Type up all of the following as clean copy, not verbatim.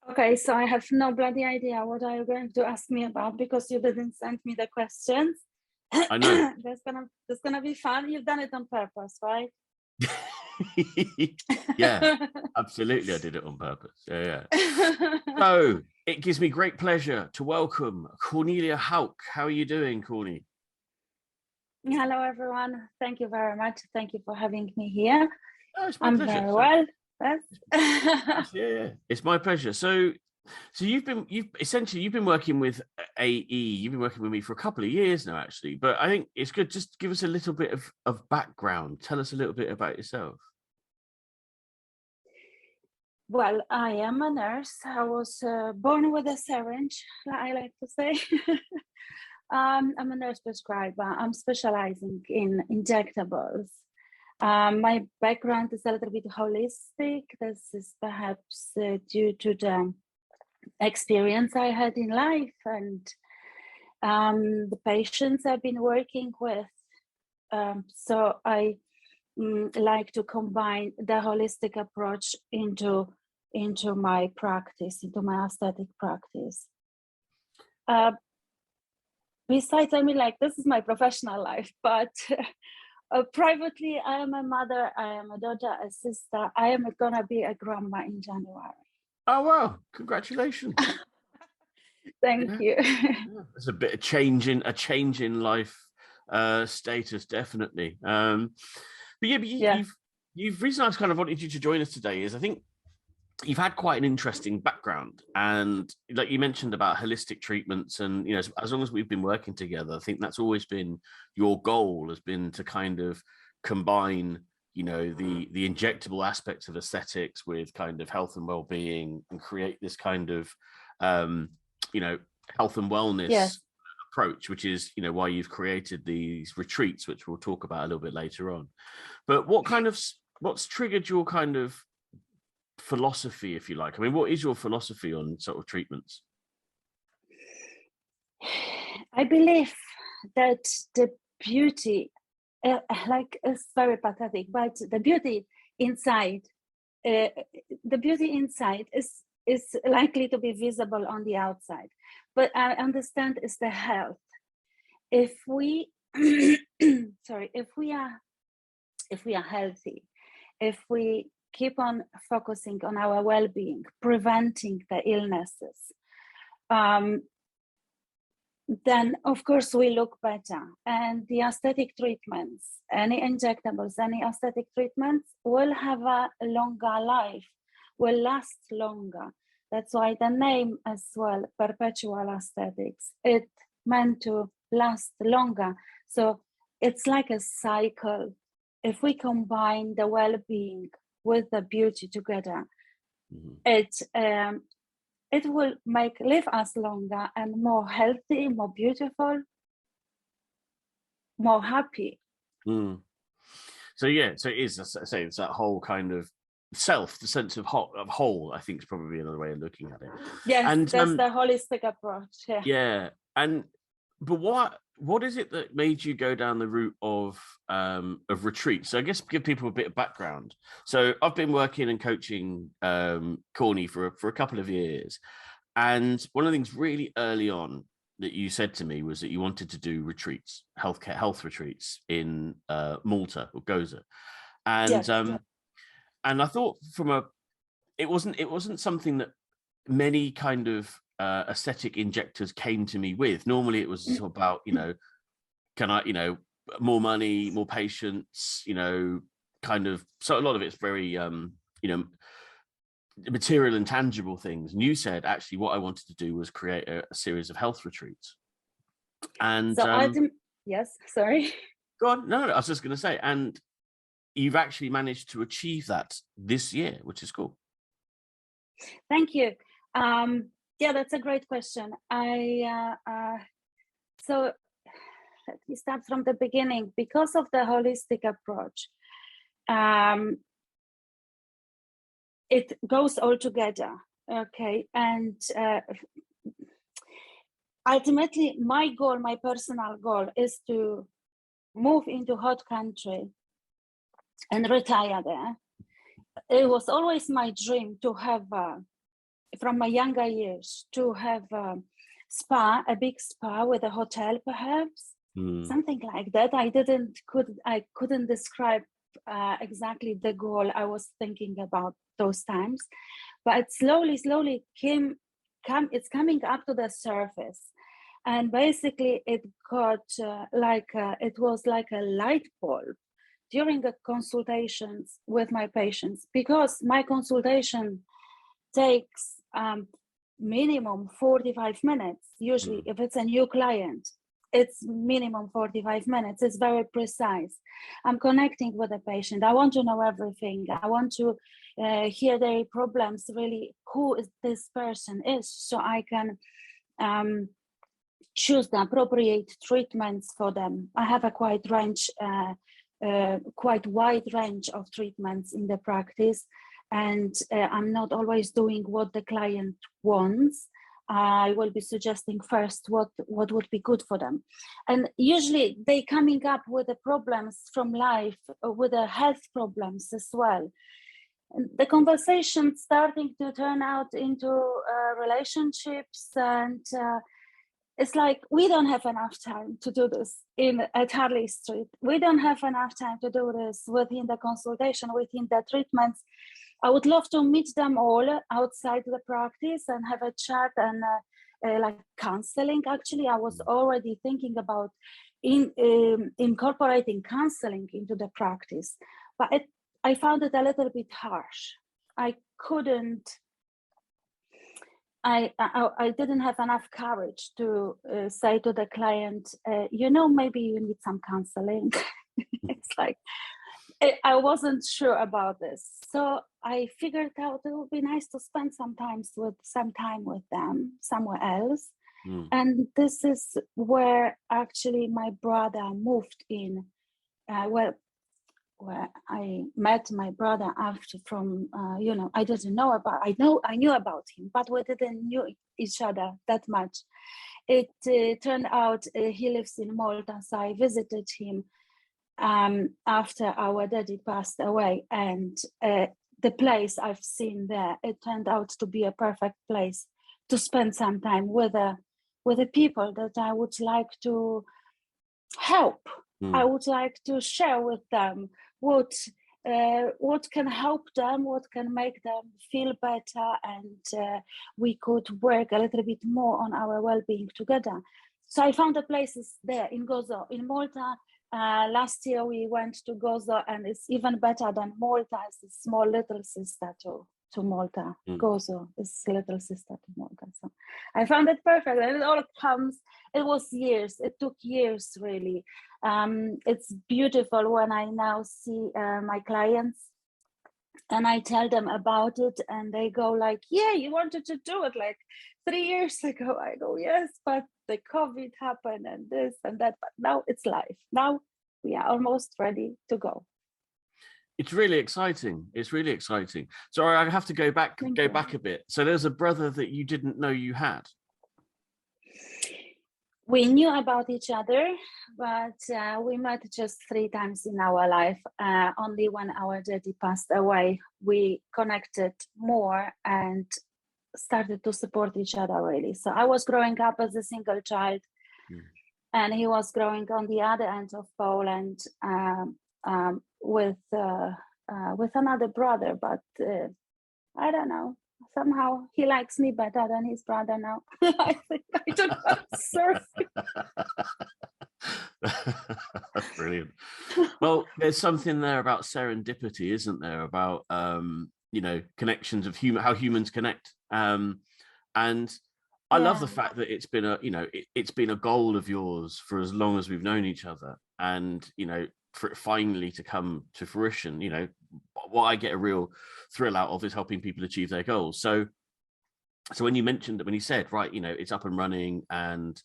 Okay, so I have no bloody idea what are you going to ask me about because you didn't send me the questions. I know. That's gonna be fun. You've done it on purpose, right? Yeah, absolutely. I did it on purpose. Yeah. So it gives me great pleasure to welcome Kornelia Hauck. How are you doing, Corny? Hello, everyone. Thank you very much. Thank you for having me here. Oh, it's my I'm pleasure. very well. Yeah, it's my pleasure. So you've been working with AE. You've been working with me for a couple of years now, actually. But I think it's good. Just give us a little bit of background. Tell us a little bit about yourself. Well, I am a nurse. I was born with a syringe, I like to say. I'm a nurse prescriber. I'm specializing in injectables. My background is a little bit holistic. This is perhaps due to the experience I had in life and the patients I've been working with. So I like to combine the holistic approach into my practice, into my aesthetic practice. Besides, I mean, like, this is my professional life, but privately, I am a mother, I am a daughter, a sister. I am gonna be a grandma in January. Oh, wow. Congratulations. Thank you. There's a bit of change in life status, definitely. But you've reason I kind of wanted you to join us today is I think you've had quite an interesting background, and like you mentioned about holistic treatments, and as long as we've been working together, I think that's always been your goal, has been to kind of combine the injectable aspects of aesthetics with kind of health and well-being, and create this kind of health and wellness approach, which is why you've created these retreats, which we'll talk about a little bit later on. But what's triggered your kind of philosophy, if you like? I mean, what is your philosophy on sort of treatments? I believe that the beauty, it's very pathetic, but the beauty inside is likely to be visible on the outside. But I understand is the health. If we if we are healthy, if we keep on focusing on our well-being, preventing the illnesses, then of course we look better. And the aesthetic treatments, any injectables, any aesthetic treatments will have a longer life, will last longer. That's why the name as well, Perpetual Aesthetics, it meant to last longer. So it's like a cycle. If we combine the well-being with the beauty together, it will live us longer and more healthy, more beautiful, more happy. So it is. I say it's that whole kind of the sense of whole, I think, is probably another way of looking at it. Yes, and that's the holistic approach. But what is it that made you go down the route of retreats? So I guess give people a bit of background. So I've been working and coaching Corny for a couple of years, and one of the things really early on that you said to me was that you wanted to do retreats, health retreats in Malta or Goza, and and I thought it wasn't something that many kind of aesthetic injectors came to me with. Normally it was about, can I, more money, more patients, kind of, so a lot of it's very, material and tangible things. And you said, actually, what I wanted to do was create a series of health retreats. And so yes, sorry. Go on. No, I was just going to say, and you've actually managed to achieve that this year, which is cool. Thank you. Yeah, that's a great question. So let me start from the beginning. Because of the holistic approach, it goes all together, okay? And ultimately, my personal goal is to move into hot country and retire there. It was always my dream to have from my younger years to have a big spa with a hotel, perhaps something like that. I couldn't describe exactly the goal I was thinking about those times, but it slowly it's coming up to the surface. And basically it got it was like a light bulb during the consultations with my patients, because my consultation takes minimum 45 minutes. Usually, if it's a new client, it's minimum 45 minutes. It's very precise. I'm connecting with the patient. I want to know everything. I want to hear their problems, really, who is this person is, so I can choose the appropriate treatments for them. I have a quite wide range of treatments in the practice, and I'm not always doing what the client wants. I will be suggesting first what would be good for them. And usually they coming up with the problems from life, with the health problems as well. And the conversation starting to turn out into relationships, and it's like, we don't have enough time to do this at Harley Street. We don't have enough time to do this within the consultation, within the treatments. I would love to meet them all outside the practice and have a chat and like counseling. Actually, I was already thinking about incorporating counseling into the practice, but I found it a little bit harsh. I didn't have enough courage to say to the client, maybe you need some counseling. It's like, I wasn't sure about this. So I figured out it would be nice to spend some time with them somewhere else. And this is where actually my brother moved in, where I met my brother after from, I didn't know about, I knew about him, but we didn't knew each other that much. It turned out he lives in Malta, so I visited him after our daddy passed away, and the place I've seen there, it turned out to be a perfect place to spend some time with the people that I would like to help. I would like to share with them what can help them, what can make them feel better, and we could work a little bit more on our well-being together. So I found the places there in Gozo, in Malta. Last year we went to Gozo, and it's even better than Malta. It's a small little sister to Malta. Gozo is little sister to Malta. So I found it perfect, and it was years. It took years, really. It's beautiful when I now see my clients and I tell them about it, and they go like, yeah, you wanted to do it like 3 years ago. I go, yes, but the COVID happened and this and that, but now it's live. Now we are almost ready to go. It's really exciting. It's really exciting. Sorry, I have to go back a bit. So there's a brother that you didn't know you had. We knew about each other, but we met just 3 times in our life. Only when our daddy passed away, we connected more and started to support each other, really. So I was growing up as a single child, and he was growing on the other end of Poland with another brother, but I don't know. Somehow he likes me better than his brother now. I think I don't answer. That's brilliant. Well, there's something there about serendipity, isn't there? About connections of how humans connect. And I love the fact that it's been it's been a goal of yours for as long as we've known each other, and for it finally to come to fruition. What I get a real thrill out of is helping people achieve their goals. So when you mentioned that, when you said, right, it's up and running, and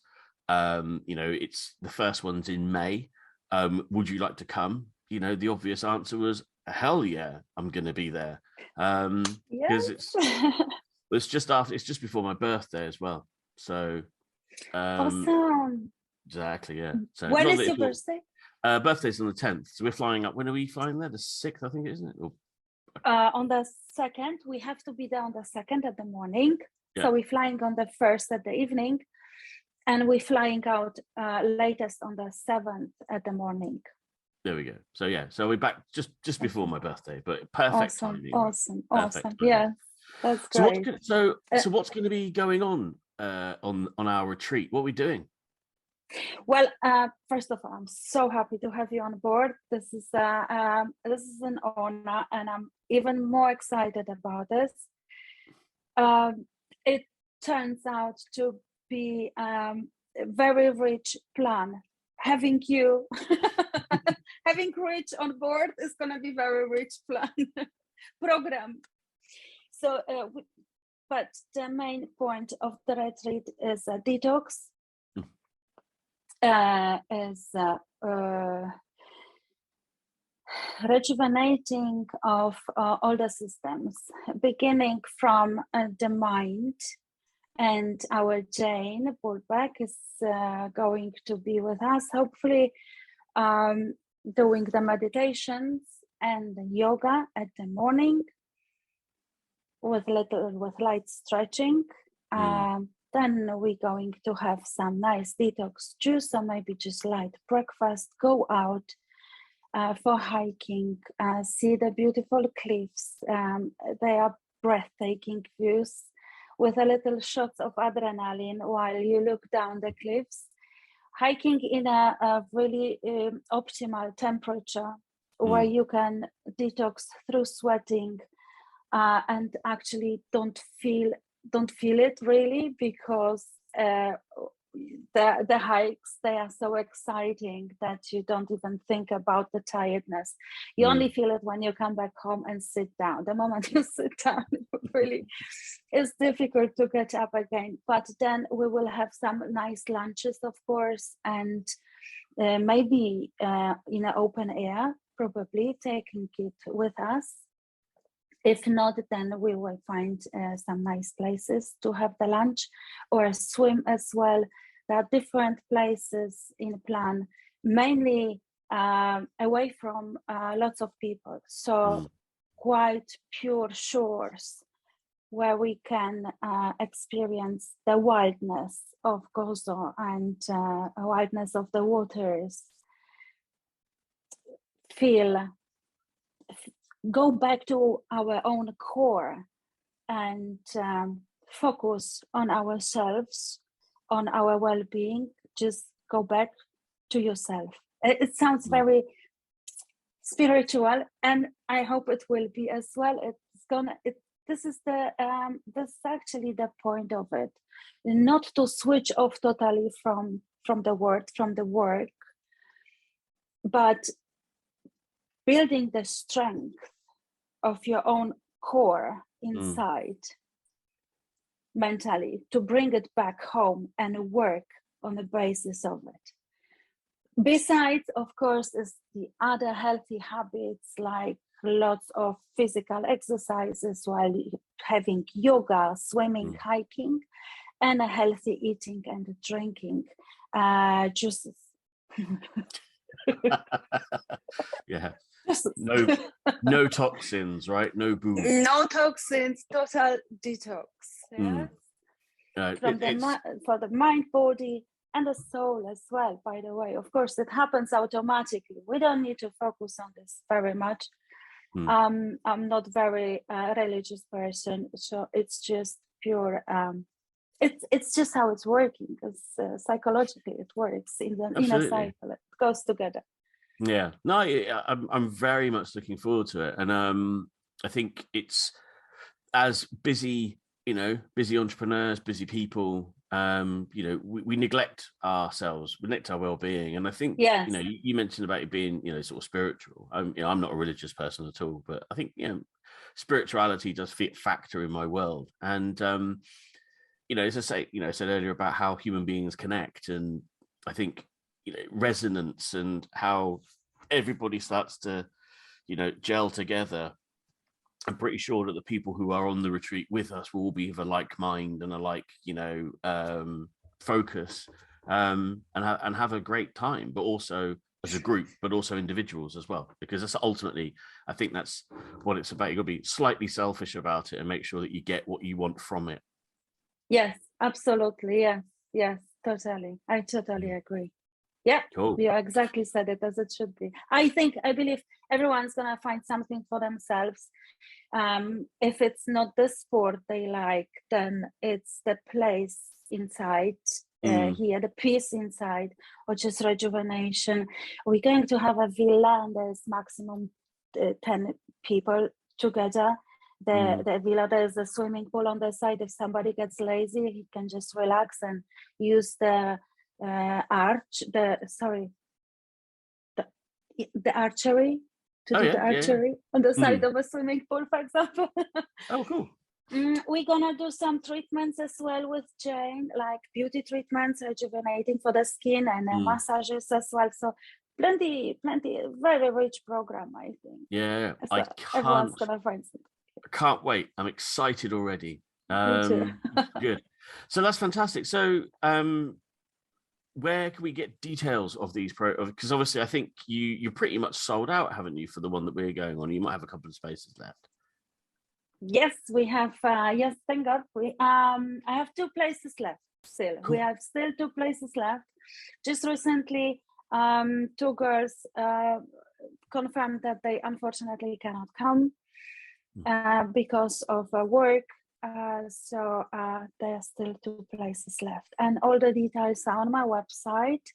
it's the first one's in May, would you like to come? The obvious answer was, hell yeah, I'm gonna be there. Because it's just before my birthday as well. So awesome. Exactly, yeah. So when is your birthday? Birthday's on the 10th. So we're flying up. When are we flying there? The 6th, I think, isn't it? Or On the 2nd, we have to be there on the 2nd at the morning. Yeah. So we're flying on the 1st at the evening, and we're flying out latest on the 7th at the morning. There we go. So yeah, so we're back just before my birthday, but perfect timing. Awesome. Perfect. Yeah, that's great. So what's going to be going on our retreat? What are we doing? Well, first of all, I'm so happy to have you on board. This is an honor, and I'm even more excited about this. It turns out to be a very rich plan. Having you, having Rich on board is going to be very rich plan program. So, but the main point of the retreat is a detox. Is rejuvenating of all the systems, beginning from the mind. And our Jane Bullback is going to be with us, hopefully doing the meditations and the yoga at the morning with light stretching. Then we're going to have some nice detox juice, or maybe just light breakfast, go out for hiking, see the beautiful cliffs. They are breathtaking views with a little shots of adrenaline while you look down the cliffs. Hiking in a really optimal temperature where you can detox through sweating and actually don't feel it really, because the hikes, they are so exciting that you don't even think about the tiredness. You only feel it when you come back home and sit down. The moment you sit down, really it's difficult to get up again. But then we will have some nice lunches, of course, and maybe in an open air, probably taking it with us. If not, then we will find some nice places to have the lunch or swim as well. There are different places in plan, mainly away from lots of people. So quite pure shores where we can experience the wildness of Gozo and wildness of the waters. Go back to our own core and focus on ourselves, on our well-being. Just go back to yourself. It sounds very spiritual, and I hope it will be as well. This is actually the point of it, not to switch off totally from the work, but building the strength of your own core inside mentally, to bring it back home and work on the basis of it. Besides, of course, is the other healthy habits, like lots of physical exercises while having yoga, swimming, hiking, and a healthy eating and drinking juices. Yeah. No toxins, right? No booze. No toxins, total detox. Yeah. For the mind, body, and the soul as well, by the way. Of course, it happens automatically. We don't need to focus on this very much. I'm not very religious person, so it's just pure. It's just how it's working, because psychologically it works in the inner cycle. It goes together. Yeah, no, I'm very much looking forward to it, and I think it's, as busy entrepreneurs, busy people, we neglect ourselves, we neglect our well-being, and I think you mentioned about it being sort of spiritual. I'm not a religious person at all, but I think spirituality does factor in my world, and as I said earlier about how human beings connect, and I think resonance and how everybody starts to gel together. I'm pretty sure that the people who are on the retreat with us will all be of a like mind and a like focus, and have a great time, but also as a group, but also individuals as well, because that's ultimately, I think that's what it's about. You've got to be slightly selfish about it and make sure that you get what you want from it. Yes, absolutely. Yes, totally. I totally agree. Yeah, Cool. you exactly said it as it should be. I believe everyone's gonna find something for themselves. If it's not the sport they like, then it's the place inside, here, the peace inside, or just rejuvenation. We're going to have a villa and there's maximum 10 people together. The villa, there's a swimming pool on the side. If somebody gets lazy, he can just relax and use the archery on the side of a swimming pool, for example. Oh, cool. We're gonna do some treatments as well with Jane, like beauty treatments, rejuvenating for the skin, and massages as well. So plenty, very rich program, I think. Yeah, so everyone's gonna find something. I can't wait. I'm excited already. Me too. Good. So that's fantastic. So where can we get details of these because obviously I think you're pretty much sold out, haven't you, for the one that we're going on? You might have a couple of spaces left. Yes, we have. Yes, thank God. I have 2 places left still. Cool. We have still 2 places left. Just recently, 2 girls confirmed that they unfortunately cannot come because of work. So there are still 2 places left, and all the details are on my website,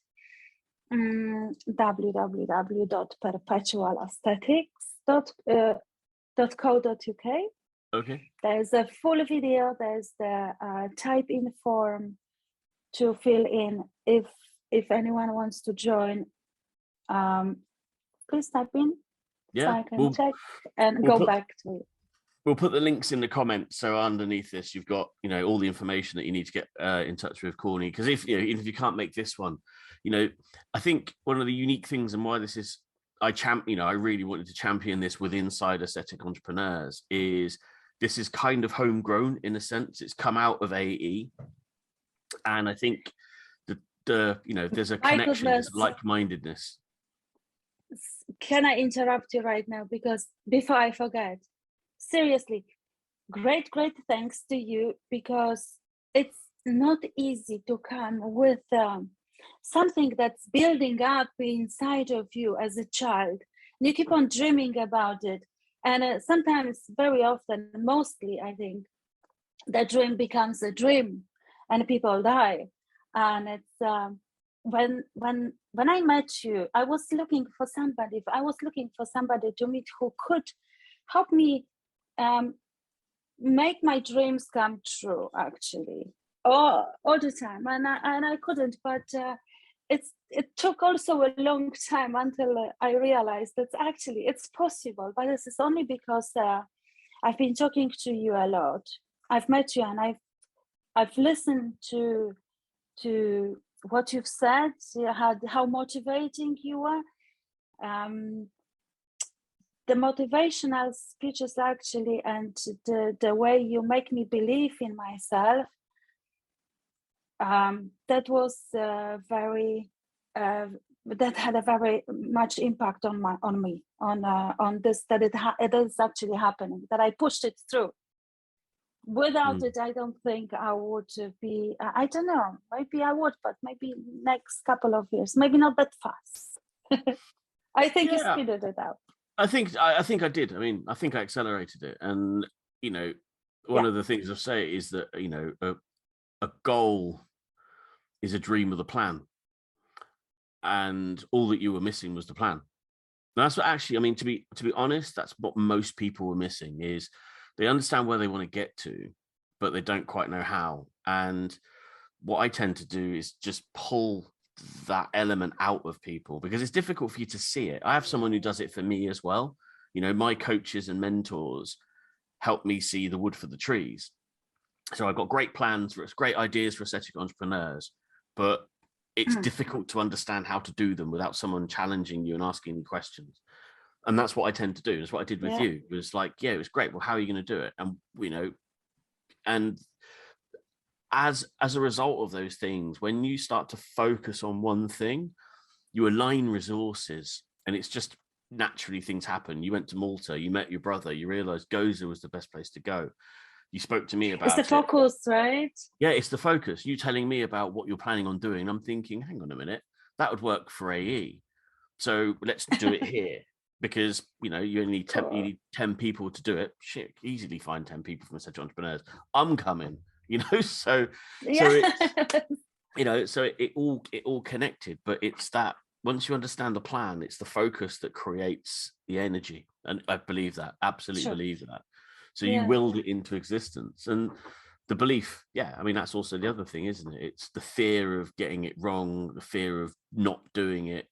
www.perpetualaesthetics.co.uk. Okay. There's a full video. There's the type in form to fill in. If anyone wants to join, please type in. Yeah, so I can check and go back to it. We'll put the links in the comments. So underneath this, you've got, all the information that you need to get in touch with Corny. Because even if you can't make this one, I think one of the unique things and why this is, I really wanted to champion this with inside aesthetic entrepreneurs is this is kind of homegrown in a sense. It's come out of AE. And I think there's a connection, there's like-mindedness. Can I interrupt you right now? Because before I forget, seriously, great thanks to you, because it's not easy to come with something that's building up inside of you as a child. You keep on dreaming about it, and sometimes, very often, mostly, I think, the dream becomes a dream, and people die. And it's when I met you, I was looking for somebody. I was looking for somebody to meet who could help me make my dreams come true, actually, all the time, and I couldn't. But it took also a long time until I realized that actually it's possible. But this is only because I've been talking to you a lot. I've met you, and I've listened to what you've said, how motivating you are. The motivational speeches, actually, and the way you make me believe in myself, that was very that had a very much impact on me on this, that it is actually happening, that I pushed it through. Without it, I don't think I would be, I don't know, maybe I would, but maybe next couple of years, maybe not that fast. I think you speeded it up. I think I did. I mean, I think I accelerated it. And, one of the things I say is that, a goal is a dream with a plan. And all that you were missing was the plan. And that's what actually, I mean, to be honest, that's what most people were missing, is they understand where they want to get to, but they don't quite know how. And what I tend to do is just pull that element out of people, because it's difficult for you to see it. I have someone who does it for me as well. My coaches and mentors help me see the wood for the trees. So I've got great plans, great ideas for aesthetic entrepreneurs, but it's difficult to understand how to do them without someone challenging you and asking you questions. And that's what I tend to do. That's what I did with you. It was like, it was great. Well, how are you going to do it? And, and as a result of those things, when you start to focus on one thing, you align resources, and it's just naturally things happen. You went to Malta, you met your brother, you realized Goza was the best place to go. You spoke to me about it's the focus, right? Yeah, it's the focus. You telling me about what you're planning on doing. I'm thinking, hang on a minute, that would work for AE. So let's do it here. Because, you know, you only need you need 10 people to do it. Shit, easily find 10 people from Essential Entrepreneurs. I'm coming, you know, so it's, you know, so it all connected, but it's that once you understand the plan, it's the focus that creates the energy. And I believe that, absolutely believe that. So you willed it into existence. And the belief, I mean, that's also the other thing, isn't it? It's the fear of getting it wrong, the fear of not doing it,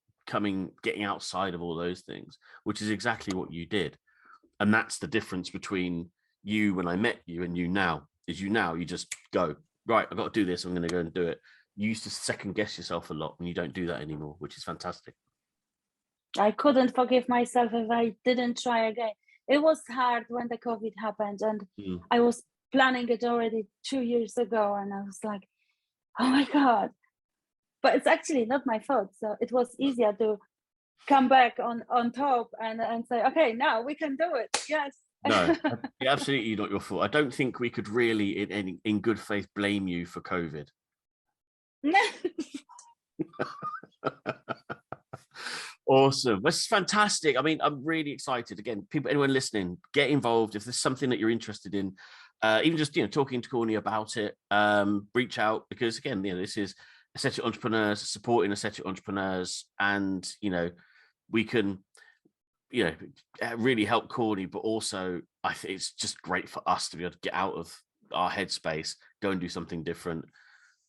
getting outside of all those things, which is exactly what you did. And that's the difference between you when I met you and you now, you just go, right, I've got to do this, I'm going to go and do it. You used to second guess yourself a lot, and you don't do that anymore, which is fantastic. I couldn't forgive myself if I didn't try again. It was hard when the COVID happened, and I was planning it already 2 years ago, and I was like, oh my God. But it's actually not my fault. So it was easier to come back on top and say, okay, now we can do it. Yes. No, absolutely not your fault. I don't think we could really, in good faith, blame you for COVID. Awesome. This is fantastic. I mean, I'm really excited. Again, people, anyone listening, get involved. If there's something that you're interested in, even just, you know, talking to Kornelia about it, reach out, because again, you know, this is Essential Entrepreneurs, supporting Essential Entrepreneurs, and, you know, we can, you know, really help Kornelia, but also I think it's just great for us to be able to get out of our headspace, go and do something different,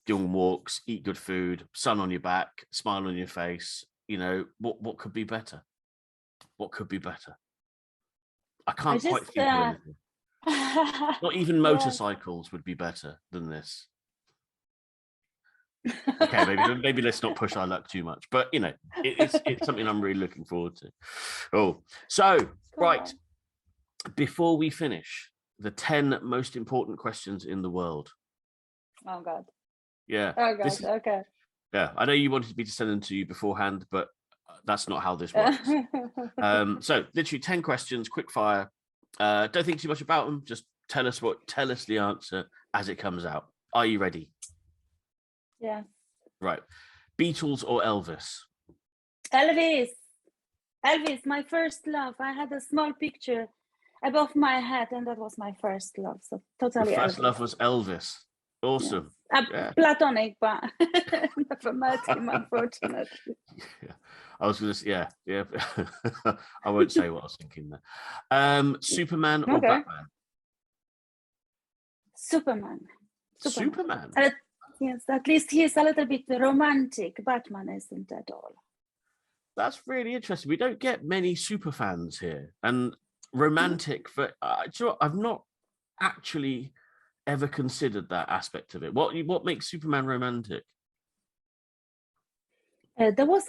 doing walks, eat good food, sun on your back, smile on your face. You know, what could be better? What could be better? I can't quite think of anything. Not even motorcycles would be better than this. Okay, maybe let's not push our luck too much, but you know, it's something I'm really looking forward to. Oh, so right, before we finish, the 10 most important questions in the world. Oh God. Yeah. Oh God. Okay. Yeah, I know you wanted me to send them to you beforehand, but that's not how this works. So literally 10 questions, quick fire. Don't think too much about them. Just tell us the answer as it comes out. Are you ready? Yeah. Right. Beatles or Elvis? Elvis, my first love. I had a small picture above my head, and that was my first love. So totally. Your first Elvis. love was Elvis. Awesome. Yes. Platonic, but never met him, unfortunately. Yeah. I was going to, yeah. I won't say what I was thinking there. Superman or Batman? Superman. Yes, at least he's a little bit romantic. Batman isn't at all. That's really interesting. We don't get many super fans here, and romantic. For I've not actually ever considered that aspect of it. What makes Superman romantic? There was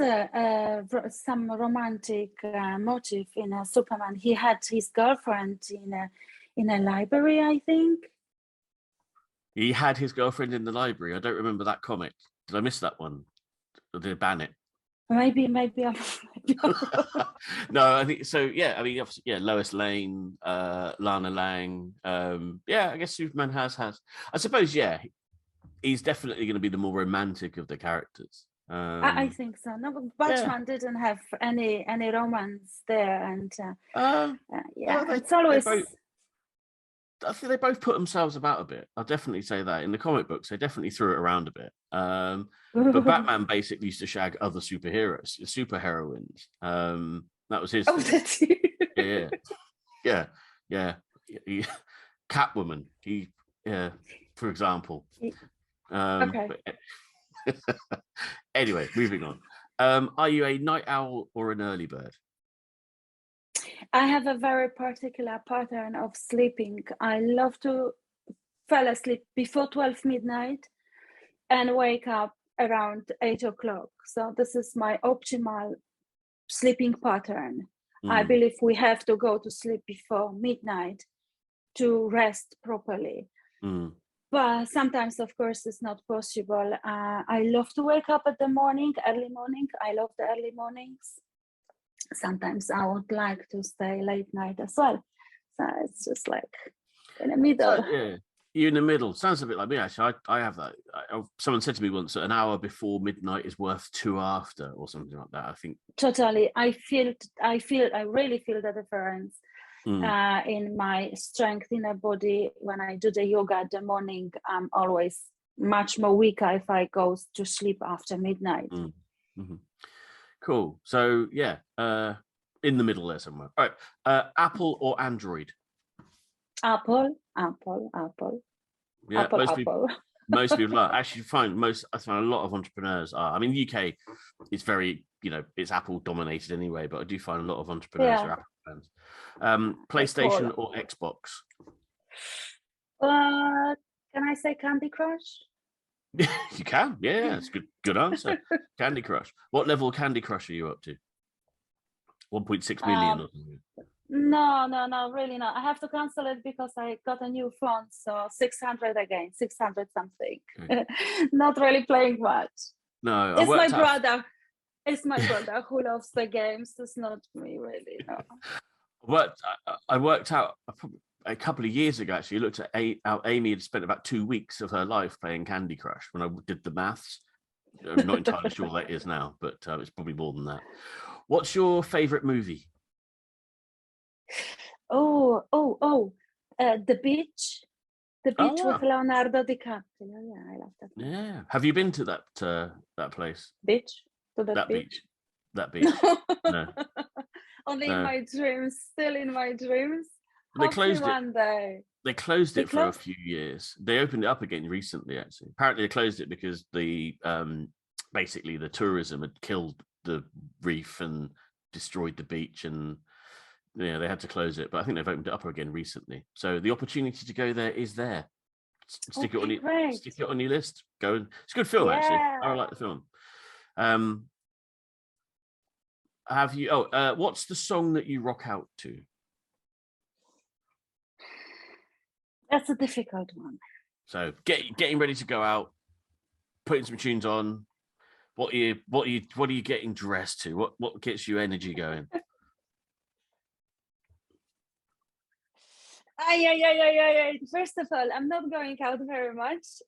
some romantic motive in Superman. He had his girlfriend in a library, I think. He had his girlfriend in the library. I don't remember that comic. Did I miss that one? Or did they ban it? Maybe I'm No, I think so. Yeah, I mean, obviously, Lois Lane, Lana Lang. I guess Superman has. I suppose, he's definitely going to be the more romantic of the characters. I think so. No, but Batman didn't have any romance there, and it's always. I think they both put themselves about a bit. I'll definitely say that. In the comic books, they definitely threw it around a bit. But Batman basically used to shag other superheroines. That was his thing. That's you. Yeah. Catwoman. For example. Okay. Anyway, moving on. Are you a night owl or an early bird? I have a very particular pattern of sleeping. I love to fall asleep before 12 midnight and wake up around 8 o'clock. So this is my optimal sleeping pattern. I believe we have to go to sleep before midnight to rest properly. but sometimes, of course, it's not possible. I love to wake up at the morning, early morning. I love the early mornings. Sometimes I would like to stay late night as well. So it's just like in the middle. So, yeah, you're in the middle. Sounds a bit like me, actually. I have that. Someone said to me once that an hour before midnight is worth 2 after, or something like that. I think Totally. I really feel the difference in my strength in the body. When I do the yoga in the morning, I'm always much more weaker if I go to sleep after midnight. Mm-hmm. Cool. So yeah, in the middle there somewhere. All right. Apple or Android? Apple. Yeah, Apple. Most people are. Actually, I find a lot of entrepreneurs are. I mean, UK is very, it's Apple dominated anyway, but I do find a lot of entrepreneurs are Apple fans. PlayStation or Xbox? Can I say Candy Crush? You can, yeah, it's good answer. Candy Crush. What level of Candy Crush are you up to? 1.6 million or something? No, really not. I have to cancel it because I got a new phone, so 600 again, 600 something. Okay. Not really playing much. No, it's my brother. It's my brother who loves the games. It's not me, really. No. I worked out a couple of years ago, actually. I looked at how Amy had spent about 2 weeks of her life playing Candy Crush when I did the maths. I'm not entirely sure what that is now, but it's probably more than that. What's your favourite movie? The Beach. The Beach with Leonardo DiCaprio. Yeah, I love that movie. Yeah. Have you been to that place? Beach? To that beach? That beach. No. Only in my dreams, still in my dreams. They closed it one day. They closed it for a few years. They opened it up again recently, actually. Apparently they closed it because basically the tourism had killed the reef and destroyed the beach, and they had to close it. But I think they've opened it up again recently. So the opportunity to go there is there. Stick it on your list. Go. It's a good film, actually. I like the film. Have you? What's the song that you rock out to? That's a difficult one. So getting ready to go out, putting some tunes on. What are you getting dressed to? What gets you energy going? Yeah. First of all, I'm not going out very much.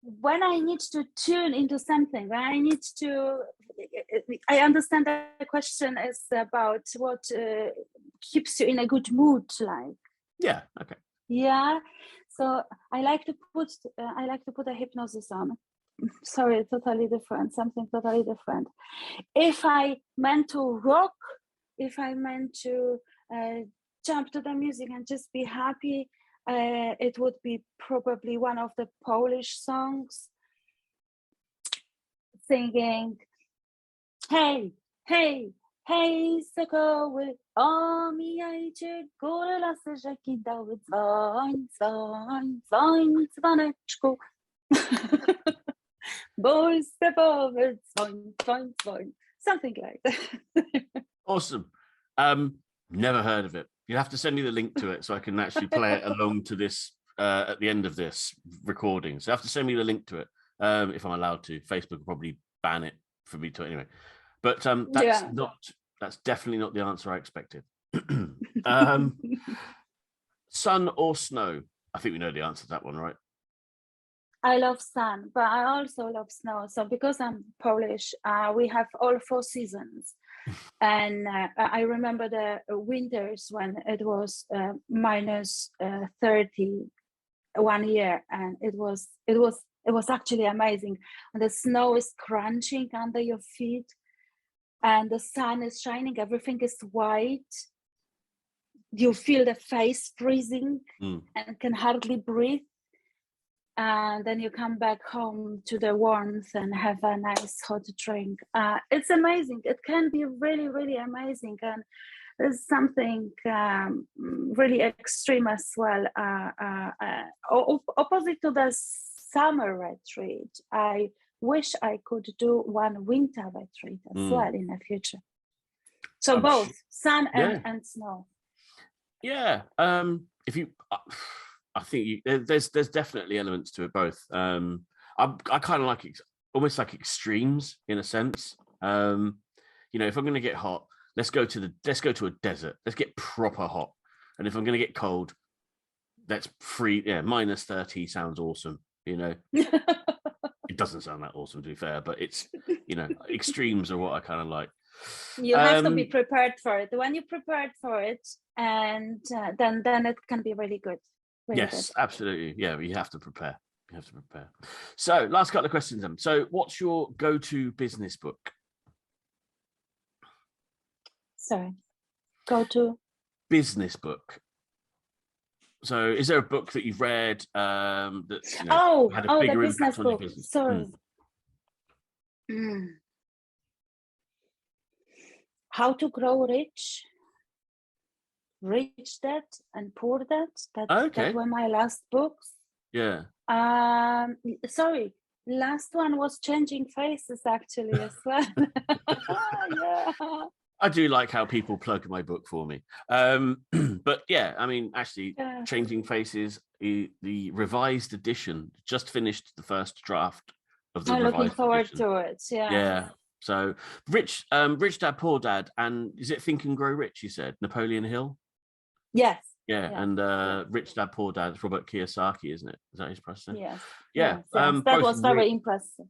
When I need to tune into something, I understand that the question is about what keeps you in a good mood, like. Yeah. Okay. Yeah. So I like to put a hypnosis on. Sorry, something totally different. If I meant to rock, if I meant to jump to the music and just be happy, it would be probably one of the Polish songs, singing, hey, sokoły, omijajcie góry, lasy, rzeki, doły, dzwoń, dzwoneczku. Bój stepowy, dzwoń. Something like that. Awesome. Never heard of it. You have to send me the link to it so I can actually play it along to this at the end of this recording. So you have to send me the link to it if I'm allowed to. Facebook will probably ban it for me to anyway. But that's definitely not the answer I expected. Sun or snow? I think we know the answer to that one, right? I love sun, but I also love snow. So because I'm Polish, we have all 4 seasons. And I remember the winters when it was minus 30 1 year, and it was actually amazing. And the snow is crunching under your feet, and the sun is shining. Everything is white. You feel the face freezing and can hardly breathe. And then you come back home to the warmth and have a nice hot drink. It's amazing. It can be really, really amazing. And there's something really extreme as well. Opposite to the summer retreat, I wish I could do one winter retreat as well in the future. So both sun and snow. Yeah. I think there's definitely elements to it both. I kind of like almost like extremes in a sense. If I'm going to get hot, let's go to a desert. Let's get proper hot. And if I'm going to get cold, that's free. Yeah, -30 sounds awesome. It doesn't sound that awesome to be fair, but it's extremes are what I kind of like. You have to be prepared for it. When you're prepared for it, and then it can be really good. Really yes, good. absolutely. Yeah, you have to prepare. So, last couple of questions then. So, what's your go-to business book? Sorry, go-to business book. So, is there a book that you've read that had a bigger impact on your business? Sorry. How to Grow Rich, Rich Dad and Poor Dad. That were my last books. Yeah. Sorry, last one was Changing Faces actually as well. Yeah. I do like how people plug my book for me. But yeah, I mean, actually, Changing Faces, the revised edition, just finished the first draft of the revised edition. Looking forward to it. Yeah. So Rich Dad, Poor Dad, and is it Think and Grow Rich, you said? Napoleon Hill? Yes. Yeah. And Rich Dad, Poor Dad, it's Robert Kiyosaki, isn't it? Is that his process? Yes. Yeah. Yes. That was very impressive.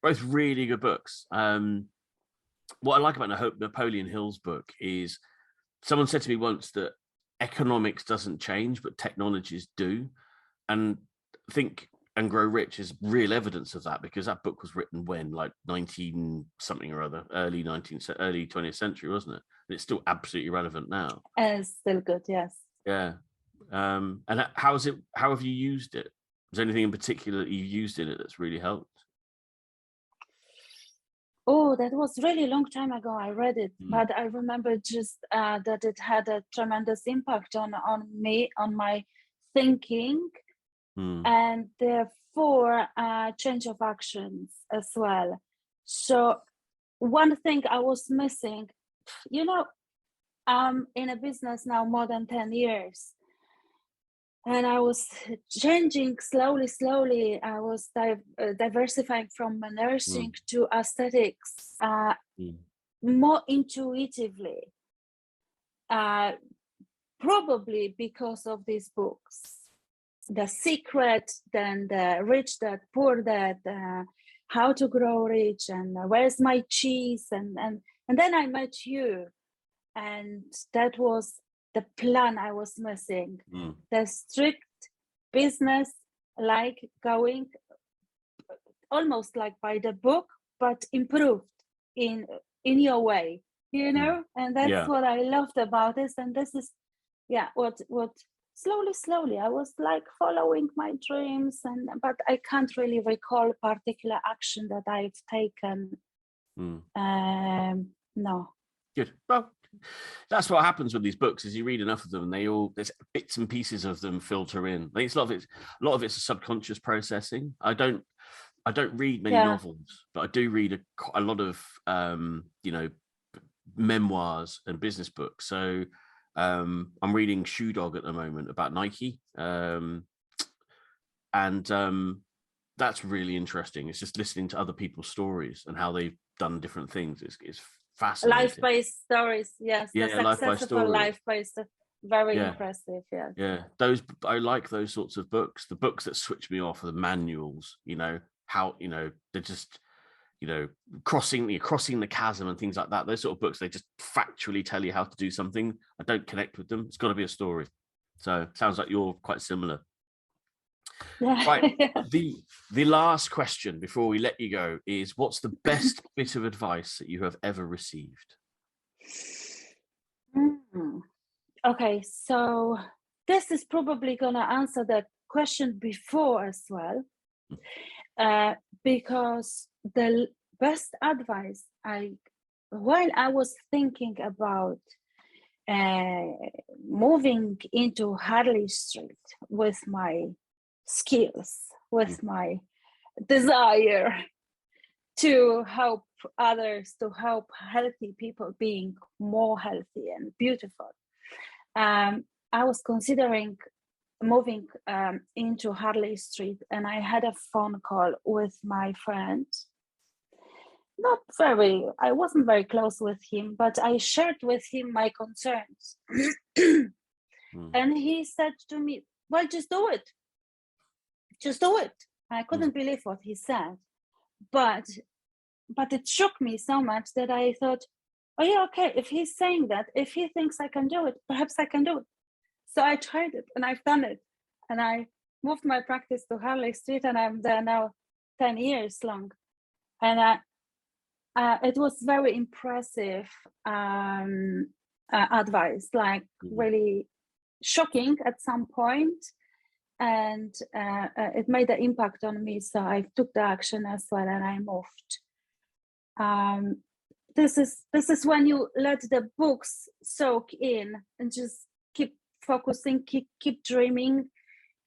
Both really good books. What I like about Napoleon Hill's book is someone said to me once that economics doesn't change, but technologies do. And Think and Grow Rich is real evidence of that, because that book was written when, like 19 something or other, early 20th century, wasn't it? And it's still absolutely relevant now. And it's still good, yes. Yeah. And how have you used it? Is there anything in particular that you used in it that's really helped? Oh, that was really a long time ago. I read it, but I remember just that it had a tremendous impact on me, on my thinking, and therefore change of actions as well. So one thing I was missing, I'm in a business now more than 10 years. And I was changing slowly. I was diversifying from nursing to aesthetics, more intuitively, probably because of these books. The Secret, then the Rich Dad, Poor Dad, How to Grow Rich, and Where's My Cheese? And then I met you, and that was the plan I was missing. The strict business, like going almost like by the book, but improved in your way, and that's what I loved about this. And this is what slowly I was like following my dreams, but I can't really recall a particular action that I've taken. No. Good. Well, that's what happens with these books, is you read enough of them and there's bits and pieces of them filter in. I think a lot of it's a subconscious processing. I don't read many novels, but I do read a lot of memoirs and business books. So I'm reading Shoe Dog at the moment about Nike, and that's really interesting. It's just listening to other people's stories and how they've done different things. It's fascinating. Life-based stories, yes. Yeah, life-based, very impressive. Yeah, I like those sorts of books. The books that switch me off are the manuals. How they're just crossing the chasm and things like that. Those sort of books, they just factually tell you how to do something. I don't connect with them. It's got to be a story. So it sounds like you're quite similar. Right. The last question before we let you go is, what's the best bit of advice that you have ever received? Okay, so this is probably gonna answer the question before as well, because the best advice while I was thinking about moving into Harley Street with my skills, with my desire to help others, to help healthy people being more healthy and beautiful, I was considering moving into Harley Street, and I had a phone call with my friend. I wasn't very close with him, but I shared with him my concerns. And he said to me, well, just do it. Just do it. I couldn't believe what he said. But it shook me so much that I thought, oh yeah, okay, if he's saying that, if he thinks I can do it, perhaps I can do it. So I tried it, and I've done it. And I moved my practice to Harley Street, and I'm there now 10 years long. And it was very impressive advice, like really shocking at some point. And it made an impact on me. So I took the action as well, and I moved. This is when you let the books soak in and just keep focusing, keep dreaming,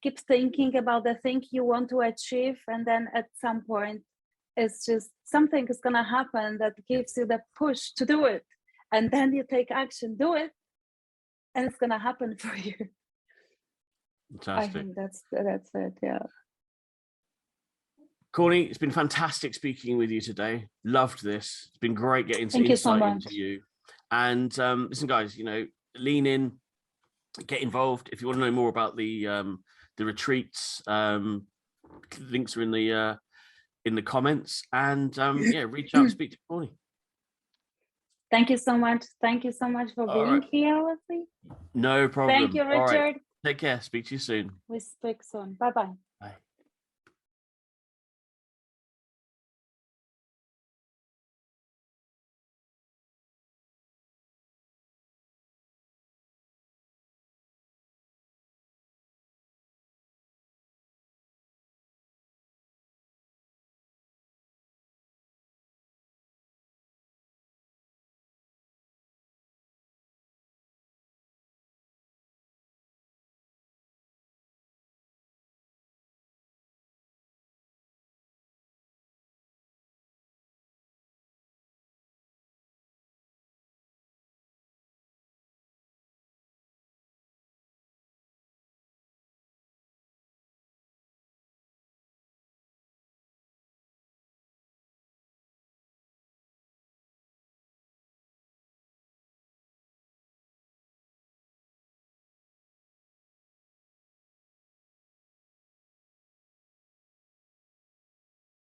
keep thinking about the thing you want to achieve, and then at some point it's just something is going to happen that gives you the push to do it, and then you take action, do it, and it's going to happen for you. Fantastic. I think that's it. Yeah. Corny, it's been fantastic speaking with you today. Loved this. It's been great getting some insight into you. And listen, guys, lean in, get involved. If you want to know more about the retreats, links are in the comments. And reach out, speak to Corny. Thank you so much. Thank you so much for being here with me. No problem. Thank you, Richard. Take care. Speak to you soon. We speak soon. Bye-bye. Bye.